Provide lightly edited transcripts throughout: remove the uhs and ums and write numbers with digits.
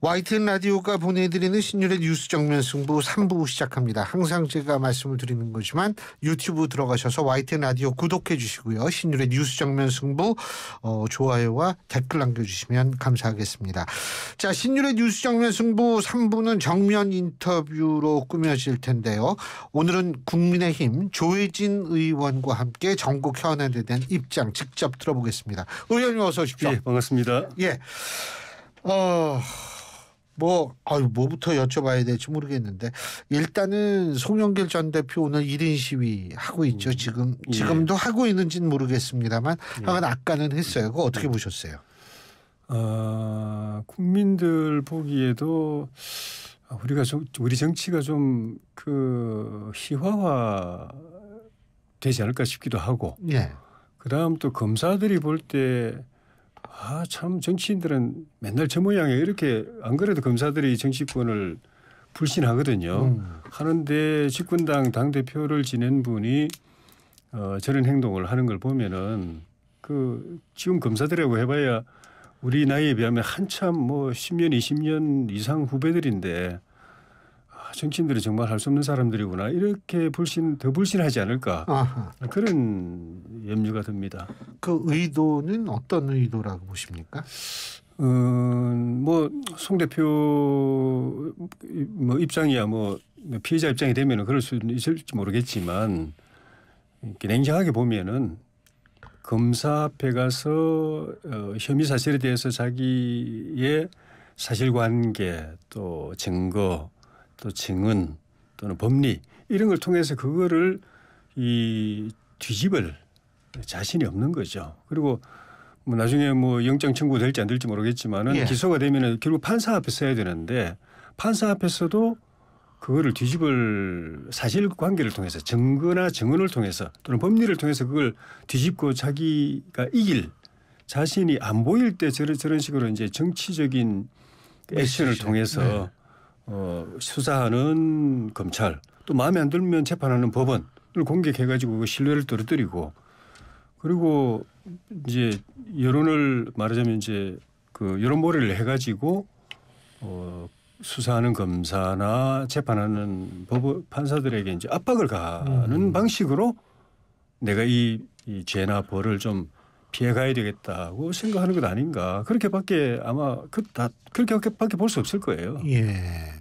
YTN 라디오가 보내드리는 신율의 뉴스 정면 승부 3부 시작합니다. 항상 제가 말씀을 드리는 거지만 유튜브 들어가셔서 YTN 라디오 구독해 주시고요. 신율의 뉴스 정면 승부 좋아요와 댓글 남겨주시면 감사하겠습니다. 자, 신율의 뉴스 정면 승부 3부는 정면 인터뷰로 꾸며질 텐데요. 오늘은 국민의힘 조혜진 의원과 함께 전국 현안에 대한 입장 직접 들어보겠습니다. 의원님 어서 오십시오. 예, 반갑습니다. 예. 뭐부터 여쭤봐야 될지 모르겠는데 일단은 송영길 전 대표 오늘 1인 시위 하고 있죠. 지금도 하고 있는지는 모르겠습니다만 하여간 아까는 했어요. 그거 어떻게 보셨어요? 국민들 보기에도 우리 정치가 좀 희화화 되지 않을까 싶기도 하고. 예. 그다음 또 검사들이 볼 때 참 정치인들은 맨날 저 모양이에요. 이렇게 안 그래도 검사들이 정치권을 불신하거든요. 하는데 집권당 당대표를 지낸 분이 저런 행동을 하는 걸 보면은 지금 검사들이라고 해봐야 우리 나이에 비하면 한참 10년 20년 이상 후배들인데 정치인들이 정말 할 수 없는 사람들이구나. 이렇게 더 불신하지 않을까. 아하. 그런 염려가 듭니다. 그 의도는 어떤 의도라고 보십니까? 송 대표 입장이야 피해자 입장이 되면 그럴 수 있을지 모르겠지만 이렇게 냉정하게 보면은 검사 앞에 가서 혐의 사실에 대해서 자기의 사실관계 또 증거 또 증언 또는 법리 이런 걸 통해서 그거를 뒤집을 자신이 없는 거죠. 그리고 나중에 영장 청구 될지 안 될지 모르겠지만은 예. 기소가 되면은 결국 판사 앞에 서야 되는데 판사 앞에서도 그거를 뒤집을 사실관계를 통해서 증거나 증언을 통해서 또는 법리를 통해서 그걸 뒤집고 자기가 이길 자신이 안 보일 때 저런 식으로 이제 정치적인 액션을 통해서 네. 수사하는 검찰 또 마음에 안 들면 재판하는 법원을 공격해가지고 신뢰를 떨어뜨리고 그리고 이제 여론을 말하자면 이제 여론몰이를 해가지고 수사하는 검사나 재판하는 판사들에게 이제 압박을 가는 방식으로 내가 이 죄나 벌을 좀 피해가야 되겠다고 생각하는 것 아닌가. 그렇게밖에 아마 그렇게밖에 볼 수 없을 거예요. 예.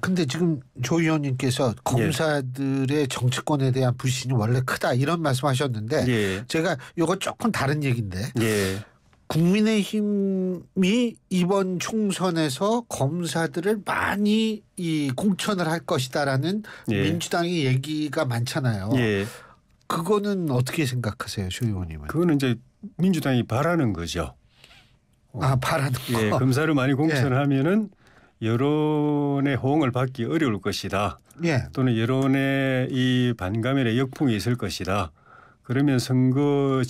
근데 지금 조 의원님께서 검사들의 정치권에 대한 불신이 원래 크다 이런 말씀하셨는데 예. 제가 이거 조금 다른 얘기인데 예. 국민의힘이 이번 총선에서 검사들을 많이 공천을 할 것이다라는 민주당의 얘기가 많잖아요. 예. 그거는 어떻게 생각하세요, 조 의원님은? 그거는 이제 민주당이 바라는 거죠. 바라는 거. 예, 검사를 많이 공천을 하면은 여론의 호응을 받기 어려울 것이다. 예. 또는 여론의 이 반감의 역풍이 있을 것이다. 그러면 선거의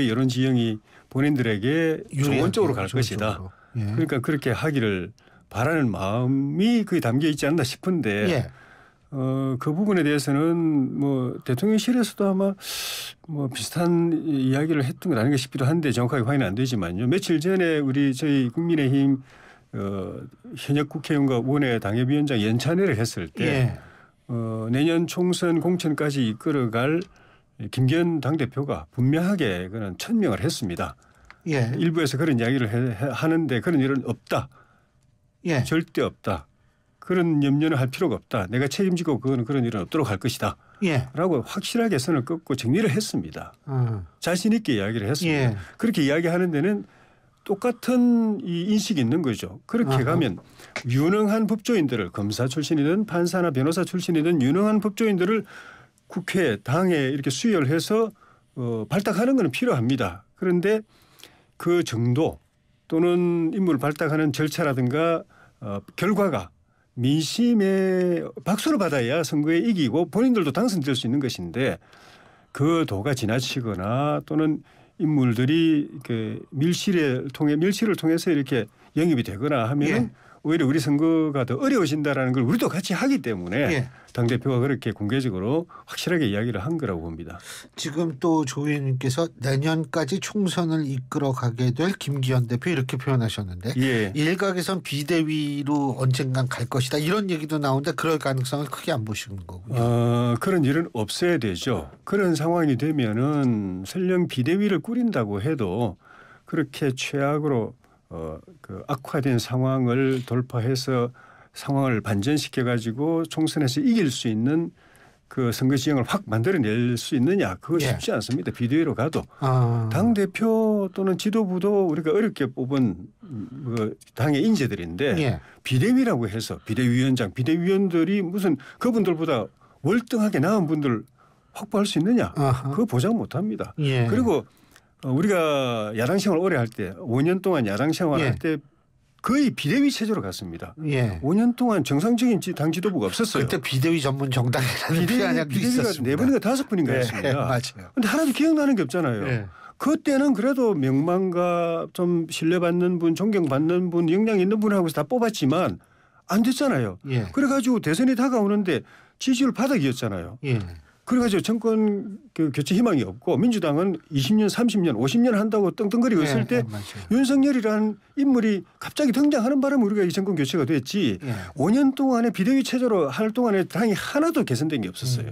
여론 지형이 본인들에게 좋은 쪽으로 갈 것이다. 예. 그러니까 그렇게 하기를 바라는 마음이 거기 담겨 있지 않나 싶은데 그 부분에 대해서는 대통령실에서도 아마 비슷한 이야기를 했던 건 아닌가 싶기도 한데 정확하게 확인은 안 되지만요. 며칠 전에 저희 국민의힘 현역 국회의원과 원외 당협위원장 연찬회를 했을 때 내년 총선 공천까지 이끌어갈 김기현 당대표가 분명하게 그는 천명을 했습니다. 예. 일부에서 그런 이야기를 하는데 그런 일은 없다. 예. 절대 없다. 그런 염려는 할 필요가 없다. 내가 책임지고 그런 일은 없도록 할 것이다. 예. 라고 확실하게 선을 긋고 정리를 했습니다. 자신 있게 이야기를 했습니다. 예. 그렇게 이야기하는 데는 똑같은 이 인식이 있는 거죠. 그렇게 가면 유능한 법조인들을 검사 출신이든 판사나 변호사 출신이든 유능한 법조인들을 국회 당에 이렇게 수혈해서 발탁하는 것은 필요합니다. 그런데 그 정도 또는 인물을 발탁하는 절차라든가 결과가 민심의 박수를 받아야 선거에 이기고 본인들도 당선될 수 있는 것인데 그 도가 지나치거나 또는 인물들이 밀실을 통해서 이렇게 영입이 되거나 하면 예. 오히려 우리 선거가 더 어려워진다라는 걸 우리도 같이 하기 때문에 예. 당대표가 그렇게 공개적으로 확실하게 이야기를 한 거라고 봅니다. 지금 또 조 의원님께서 내년까지 총선을 이끌어가게 될 김기현 대표 이렇게 표현하셨는데 예. 일각에선 비대위로 언젠간 갈 것이다 이런 얘기도 나오는데 그럴 가능성을 크게 안 보시는 거군요. 그런 일은 없어야 되죠. 그런 상황이 되면은 설령 비대위를 꾸린다고 해도 그렇게 최악으로 그 악화된 상황을 돌파해서 상황을 반전시켜 가지고 총선에서 이길 수 있는 그 선거 지형을 확 만들어낼 수 있느냐 그거 예. 쉽지 않습니다. 비대위로 가도 당 대표 또는 지도부도 우리가 어렵게 뽑은 당의 인재들인데 예. 비대위라고 해서 비대위원장, 비대위원들이 무슨 그분들보다 월등하게 나은 분들 확보할 수 있느냐? 아하. 그거 보장 못합니다. 예. 그리고 우리가 야당 생활 오래 할 때 5년 동안 야당 생활 예. 할 때 거의 비대위 체제로 갔습니다. 예. 5년 동안 정상적인 당 지도부가 없었어요. 그때 비대위 전문 정당이라는 비아냥도 비대위가 있었습니다. 4번인가 5번인가 예, 했습니다. 맞아요. 그런데 하나도 기억나는 게 없잖아요. 예. 그때는 그래도 명망과 좀 신뢰받는 분, 존경받는 분, 역량 있는 분하고서 다 뽑았지만 안 됐잖아요. 예. 그래가지고 대선이 다가오는데 지지율 바닥이었잖아요. 예. 그래가지고 정권 그 교체 희망이 없고 민주당은 20년, 30년, 50년 한다고 떵떵거리고 있을 때 맞아요. 윤석열이라는 인물이 갑자기 등장하는 바람에 우리가 이 정권 교체가 됐지 예. 5년 동안에 비대위 체제로 할 동안에 당이 하나도 개선된 게 없었어요.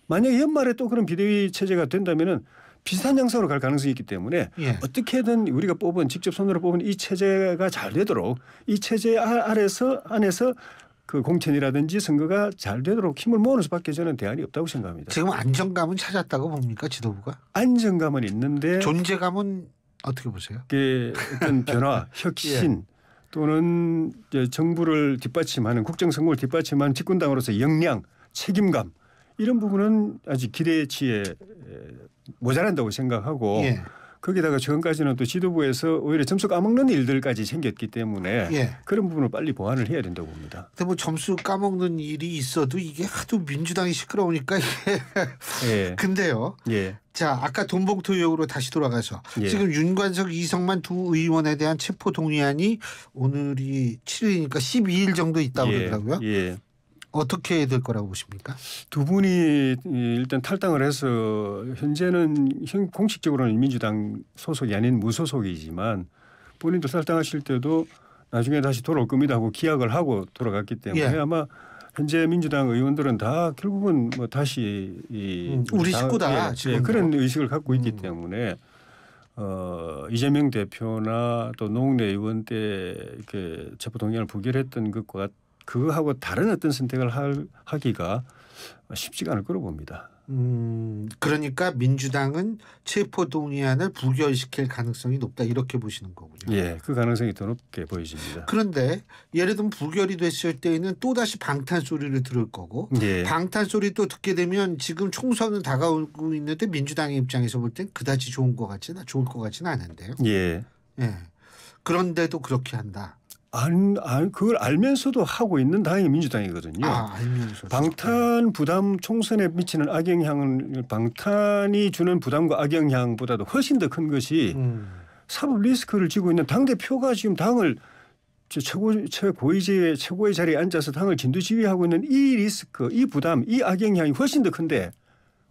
만약에 연말에 또 그런 비대위 체제가 된다면은 비슷한 양상으로 갈 가능성이 있기 때문에 예. 어떻게든 우리가 뽑은 직접 손으로 뽑은 이 체제가 잘 되도록 이 체제 안에서 그 공천이라든지 선거가 잘 되도록 힘을 모으는 수밖에 저는 대안이 없다고 생각합니다. 지금 안정감은 찾았다고 봅니까 지도부가? 안정감은 있는데 존재감은 어떻게 보세요? 그 어떤 변화, 혁신 또는 이제 정부를 뒷받침하는 국정선거를 뒷받침하는 집권당으로서 역량, 책임감 이런 부분은 아직 기대치에 모자란다고 생각하고 예. 거기다가 최근까지는 또 지도부에서 오히려 점수 까먹는 일들까지 생겼기 때문에 예. 그런 부분을 빨리 보완을 해야 된다고 봅니다. 근데 뭐 점수 까먹는 일이 있어도 이게 하도 민주당이 시끄러우니까 이게 예. 근데요. 예. 자 아까 돈봉투 의혹으로 다시 돌아가서 예. 지금 윤관석 이성만 두 의원에 대한 체포 동의안이 오늘이 7일이니까 12일 정도 있다고 예. 그러더라고요. 예. 어떻게 될 거라고 보십니까? 두 분이 일단 탈당을 해서 현재는 공식적으로는 민주당 소속이 아닌 무소속이지만 본인도 탈당하실 때도 나중에 다시 돌아올 겁니다 하고 기약을 하고 돌아갔기 때문에 예. 아마 현재 민주당 의원들은 다 결국은 뭐 다시 우리 식구다, 지금도. 그런 의식을 갖고 있기 때문에 이재명 대표나 또 노웅래 의원 때 이렇게 체포동의안을 부결했던 것과 그거하고 다른 어떤 선택을 하기가 쉽지가 않을 거로 봅니다. 그러니까 민주당은 체포 동의안을 부결시킬 가능성이 높다 이렇게 보시는 거군요. 예, 그 가능성이 더 높게 보여집니다. 그런데 예를 들면 부결이 됐을 때에는 또 다시 방탄 소리를 들을 거고 예. 방탄 소리 또 듣게 되면 지금 총선은 다가오고 있는데 민주당의 입장에서 볼 땐 그다지 좋을 것 같지는 않은데요. 예. 예. 그런데도 그렇게 한다. 그걸 알면서도 하고 있는 당이 민주당이거든요. 알면서 방탄 부담 총선에 미치는 악영향은 방탄이 주는 부담과 악영향보다도 훨씬 더 큰 것이 사법 리스크를 지고 있는 당 대표가 지금 당을 최고의 자리에 앉아서 당을 진두지휘하고 있는 이 리스크, 이 부담, 이 악영향이 훨씬 더 큰데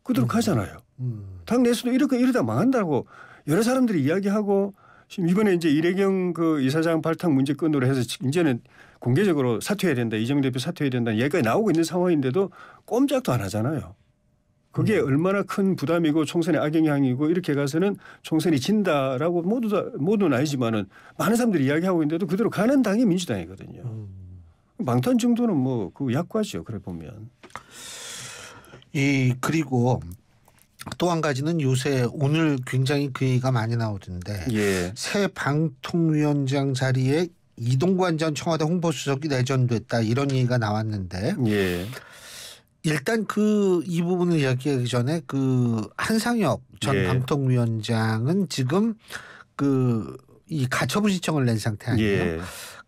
그대로 가잖아요. 당 내에서도 이러다 망한다고 여러 사람들이 이야기하고. 지금 이번에 이제 이래경 그 이사장 발탁 문제건으로 해서 이제는 공개적으로 사퇴해야 된다. 이재명 대표 사퇴해야 된다. 얘기가 나오고 있는 상황인데도 꼼짝도 안 하잖아요. 그게 얼마나 큰 부담이고 총선의 악영향이고 이렇게 가서는 총선이 진다라고 모두는 아니지만은 많은 사람들이 이야기하고 있는데도 그대로 가는 당이 민주당이거든요. 방탄 정도는 뭐 그 약과죠. 그래 보면. 그리고 또 한 가지는 요새 오늘 굉장히 그 얘기가 많이 나오던데 예. 새 방통위원장 자리에 이동관 전 청와대 홍보수석이 내전됐다 이런 얘기가 나왔는데 예. 일단 이 부분을 이야기하기 전에 그 한상혁 전 예. 방통위원장은 지금 이 가처분 신청을 낸 상태 아니에요. 예.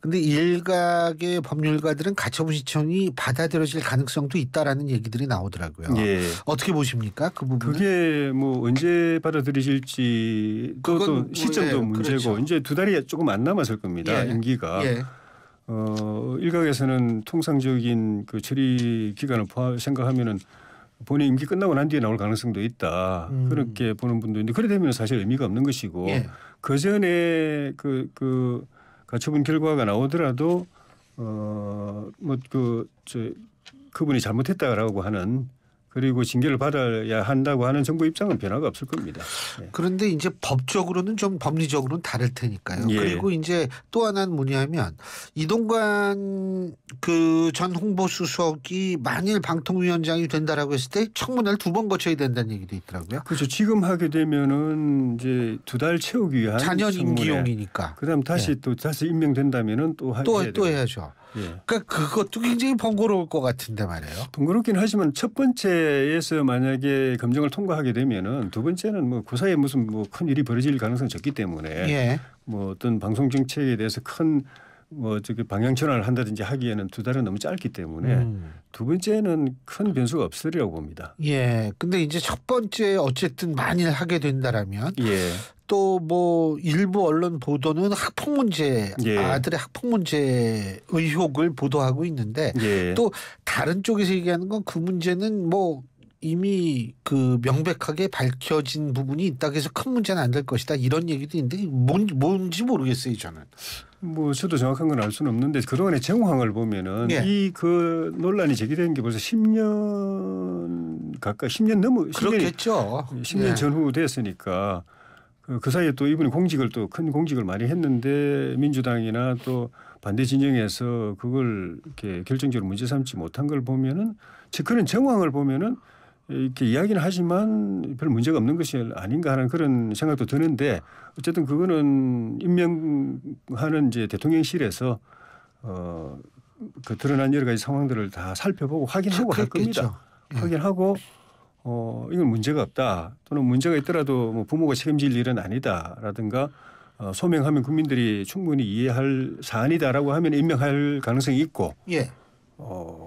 근데 일각의 법률가들은 가처분 신청이 받아들여질 가능성도 있다라는 얘기들이 나오더라고요. 예. 어떻게 보십니까? 그 부분은? 그게 뭐 언제 받아들여질지 또 시점도 문제고 그렇죠. 이제 2달이 조금 안 남았을 겁니다. 임기가. 예. 일각에서는 통상적인 그 처리 기간을 생각하면은 본인 임기 끝나고 난 뒤에 나올 가능성도 있다. 그렇게 보는 분도 있는데 그래 되면 사실 의미가 없는 것이고 예. 그 전에 그 가처분 결과가 나오더라도 그분이 잘못했다라고 하는 그리고 징계를 받아야 한다고 하는 정부 입장은 변화가 없을 겁니다. 예. 그런데 이제 법적으로는 좀 법리적으로는 다를 테니까요. 예. 그리고 이제 또 하나는 뭐냐면 이동관 그 전 홍보수석이 만일 방통위원장이 된다라고 했을 때 청문회를 2번 거쳐야 된다는 얘기도 있더라고요. 그렇죠. 지금 하게 되면은 이제 2달 채우기 위한 4년 청문회. 임기용이니까. 그다음 다시 또 다시 임명된다면은 또 해야죠. 예. 그러니까 그것도 굉장히 번거로울 것 같은데 말이에요. 번거롭긴 하지만 첫 번째에서 만약에 검증을 통과하게 되면은 두 번째는 뭐 그 사이에 무슨 뭐 큰 일이 벌어질 가능성이 적기 때문에 예. 뭐 어떤 방송 정책에 대해서 큰 뭐 저기 방향 전환을 한다든지 하기에는 2달은 너무 짧기 때문에 두 번째는 큰 변수가 없으리라고 봅니다. 예. 근데 이제 첫 번째 어쨌든 만일 하게 된다라면 예. 또 뭐 일부 언론 보도는 학폭 문제, 예. 아들의 학폭 문제 의혹을 보도하고 있는데 예. 또 다른 쪽에서 얘기하는 건 그 문제는 뭐 이미 그 명백하게 밝혀진 부분이 있다고 해서 큰 문제는 안 될 것이다 이런 얘기도 있는데 뭔지 모르겠어요 저는. 뭐 저도 정확한 건 알 수는 없는데 그동안의 정황을 보면은 예. 이 그 논란이 제기된 게 벌써 10년 가까이 10년 넘어 그렇겠죠. 10년 예. 전후 됐으니까 그 사이에 또 이분이 공직을 또 큰 공직을 많이 했는데 민주당이나 또 반대 진영에서 그걸 이렇게 결정적으로 문제 삼지 못한 걸 보면은 즉 그런 정황을 보면은 이렇게 이야기는 하지만 별 문제가 없는 것이 아닌가 하는 그런 생각도 드는데 어쨌든 그거는 임명하는 이제 대통령실에서 그 드러난 여러 가지 상황들을 다 살펴보고 확인하고 할 겁니다. 확인하고 이건 문제가 없다 또는 문제가 있더라도 뭐 부모가 책임질 일은 아니다라든가 소명하면 국민들이 충분히 이해할 사안이다라고 하면 임명할 가능성이 있고 예.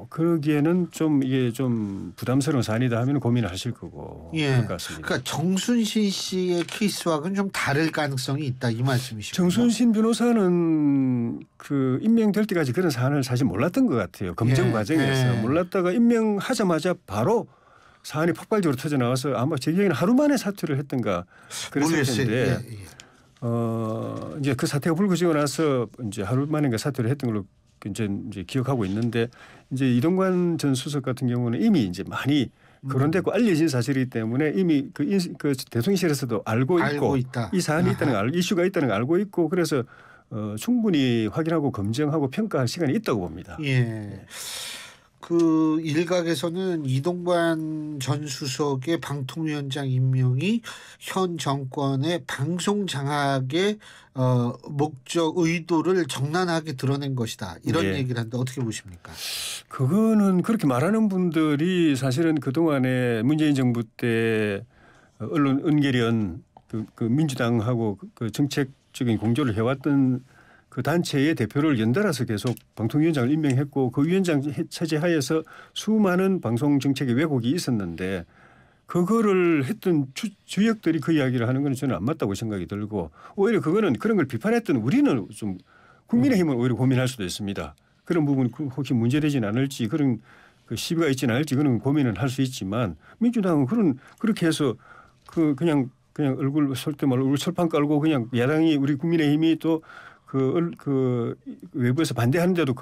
그러기에는 좀 이게 좀 부담스러운 사안이다 하면 고민을 하실 거고 예. 그럴 것 같습니다. 그러니까 정순신 씨의 케이스와는 좀 다를 가능성이 있다 이 말씀이시죠. 정순신 변호사는 그 임명될 때까지 그런 사안을 사실 몰랐던 것 같아요. 검증 과정에서 몰랐다가 임명하자마자 바로 사안이 폭발적으로 터져 나와서 아마 제 기억에는 하루 만에 사퇴를 했던가 그랬을 텐데 이제 그 사태가 불거지고 나서 이제 하루 만에 사퇴를 했던 걸로 이제 기억하고 있는데 이제 이동관 전 수석 같은 경우는 이미 이제 많이 거론되고 알려진 사실이기 때문에 이미 그 대통령실에서도 알고 있다. 이 사안이 있다는 걸 이슈가 있다는 걸 알고 있고 그래서 충분히 확인하고 검증하고 평가할 시간이 있다고 봅니다. 예. 그 일각에서는 이동관 전 수석의 방통위원장 임명이 현 정권의 방송 장악의 목적 의도를 적나라하게 드러낸 것이다. 이런 얘기를 하는데 어떻게 보십니까? 그거는 그렇게 말하는 분들이 사실은 그동안에 문재인 정부 때 언론 은계련 그 민주당하고 그 정책적인 공조를 해왔던 그 단체의 대표를 연달아서 계속 방통위원장을 임명했고 그 위원장 체제 하에서 수많은 방송 정책의 왜곡이 있었는데 그거를 했던 주역들이 그 이야기를 하는 건 저는 안 맞다고 생각이 들고 오히려 그거는 그런 걸 비판했던 우리는 좀 국민의힘은 오히려 고민할 수도 있습니다. 그런 부분 혹시 문제되지는 않을지 그런 그 시비가 있지는 않을지 그런 고민은 할 수 있지만 민주당은 그렇게 해서 그냥 얼굴 설 때 말 얼굴 철판 깔고 그냥 야당이 우리 국민의힘이 또 그 외부에서 반대하는데도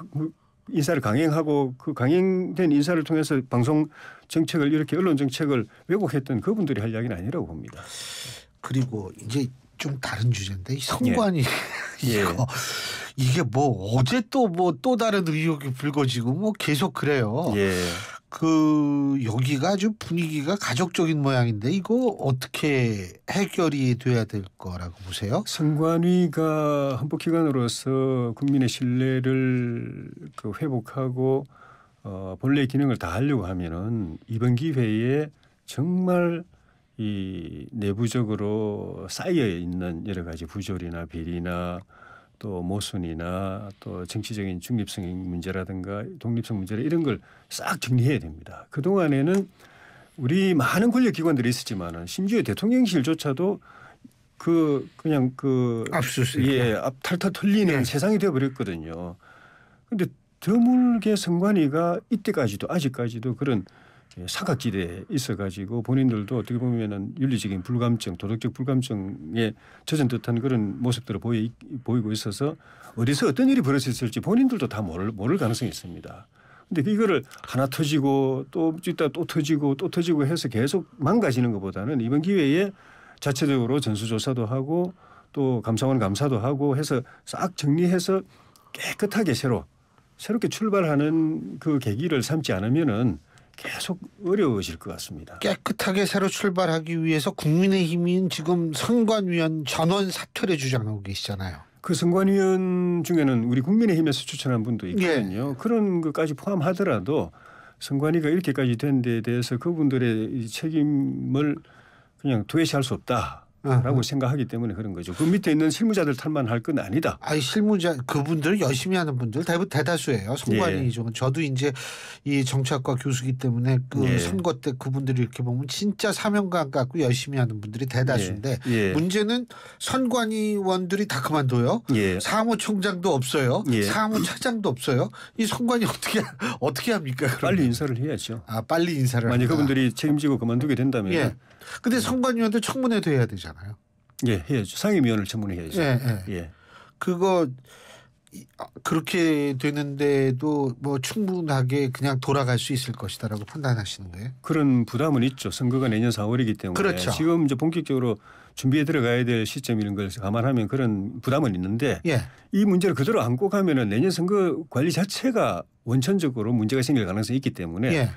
인사를 강행하고 그 강행된 인사를 통해서 방송 정책을 이렇게 언론 정책을 왜곡했던 그분들이 할 이야기는 아니라고 봅니다. 그리고 이제 좀 다른 주제인데 이 선관위 예. 이게 뭐 어제 또 다른 의혹이 불거지고 뭐 계속 그래요. 예. 그 여기가 아주 분위기가 가족적인 모양인데 이거 어떻게 해결이 돼야 될 거라고 보세요? 선관위가 헌법기관으로서 국민의 신뢰를 회복하고 본래의 기능을 다 하려고 하면은 이번 기회에 정말 이 내부적으로 쌓여 있는 여러 가지 부조리나 비리나 또 모순이나 또 정치적인 중립성 문제라든가 독립성 문제라 이런 걸 싹 정리해야 됩니다. 그동안에는 우리 많은 권력기관들이 있었지만은 심지어 대통령실조차도 그냥 압수수색. 탈탈 털리는 세상이 되어버렸거든요. 그런데 드물게 선관위가 이때까지도 아직까지도 그런 사각지대에 있어가지고 본인들도 어떻게 보면은 윤리적인 불감증, 도덕적 불감증에 젖은 듯한 그런 모습들을 보이고 있어서 어디서 어떤 일이 벌어졌을지 본인들도 다 모를 가능성이 있습니다. 근데 이거를 하나 터지고 또 이따 또 터지고 또 터지고 해서 계속 망가지는 것보다는 이번 기회에 자체적으로 전수조사도 하고 또 감사원 감사도 하고 해서 싹 정리해서 깨끗하게 새롭게 출발하는 그 계기를 삼지 않으면은 계속 어려워질 것 같습니다. 깨끗하게 새로 출발하기 위해서 국민의힘인 지금 선관위원 전원 사퇴를 주장하고 계시잖아요. 그 선관위원 중에는 우리 국민의힘에서 추천한 분도 있거든요. 그런 것까지 포함하더라도 선관위가 이렇게까지 된 데에 대해서 그분들의 책임을 그냥 도외시할 수 없다라고 생각하기 때문에 그런 거죠. 그 밑에 있는 실무자들 탓만 할 건 아니다. 아니 실무자 그분들 열심히 하는 분들 대다수예요. 선관위 중 저도 이제 이 정치학과 교수기 때문에 그 선거 때 그분들이 이렇게 보면 진짜 사명감 갖고 열심히 하는 분들이 대다수인데 문제는 선관위원들이 다 그만둬요. 사무총장도 없어요. 사무차장도 없어요. 이 선관위 어떻게 합니까? 그러면? 빨리 인사를 해야죠. 빨리 인사를. 만약 그분들이 책임지고 그만두게 된다면. 근데 선관위원들 청문회도 해야 되잖아요. 해야죠. 상임위원을 청문회해야죠. 그거 그렇게 되는데도 뭐 충분하게 그냥 돌아갈 수 있을 것이다라고 판단하시는 거예요? 그런 부담은 있죠. 선거가 내년 4월이기 때문에 그렇죠. 지금 이제 본격적으로 준비해 들어가야 될 시점 이런 걸 감안하면 그런 부담은 있는데 이 문제를 그대로 안고 가면은 내년 선거 관리 자체가 원천적으로 문제가 생길 가능성이 있기 때문에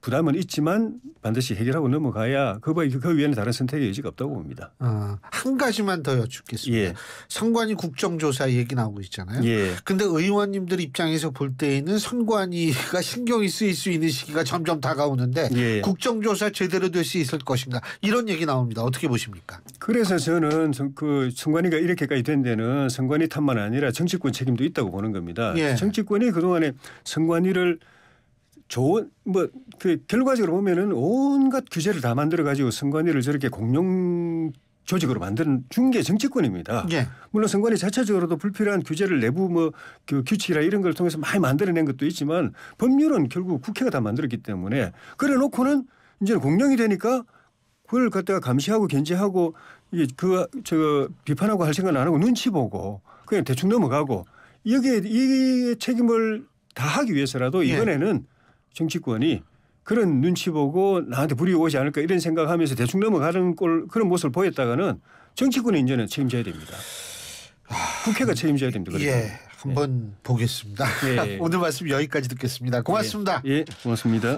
부담은 있지만 반드시 해결하고 넘어가야 그 위에는 다른 선택의 여지가 없다고 봅니다. 한 가지만 더 여쭙겠습니다. 선관위 국정조사 얘기 나오고 있잖아요. 근데 의원님들 입장에서 볼 때에는 선관위가 신경이 쓰일 수 있는 시기가 점점 다가오는데 국정조사 제대로 될 수 있을 것인가 이런 얘기 나옵니다. 어떻게 보십니까? 그래서 저는 그 선관위가 이렇게까지 된 데는 선관위 탓만 아니라 정치권 책임도 있다고 보는 겁니다. 정치권이 그동안에 선관위를 그 결과적으로 보면은 온갖 규제를 다 만들어 가지고 선관위를 저렇게 공룡 조직으로 만드는 준 게 정치권입니다. 물론 선관위 자체적으로도 불필요한 규제를 내부 그 규칙이나 이런 걸 통해서 많이 만들어낸 것도 있지만 법률은 결국 국회가 다 만들었기 때문에 그래 놓고는 이제는 공룡이 되니까 그걸 갖다가 감시하고 견제하고 비판하고 할 생각 안 하고 눈치 보고 그냥 대충 넘어가고 이 책임을 다 하기 위해서라도 이번에는 정치권이 그런 눈치 보고 나한테 불이 오지 않을까 이런 생각하면서 대충 넘어가는 그런 모습을 보였다가는 정치권이 이제는 책임져야 됩니다. 국회가 책임져야 됩니다. 한번 보겠습니다. 오늘 말씀 여기까지 듣겠습니다. 고맙습니다. 고맙습니다.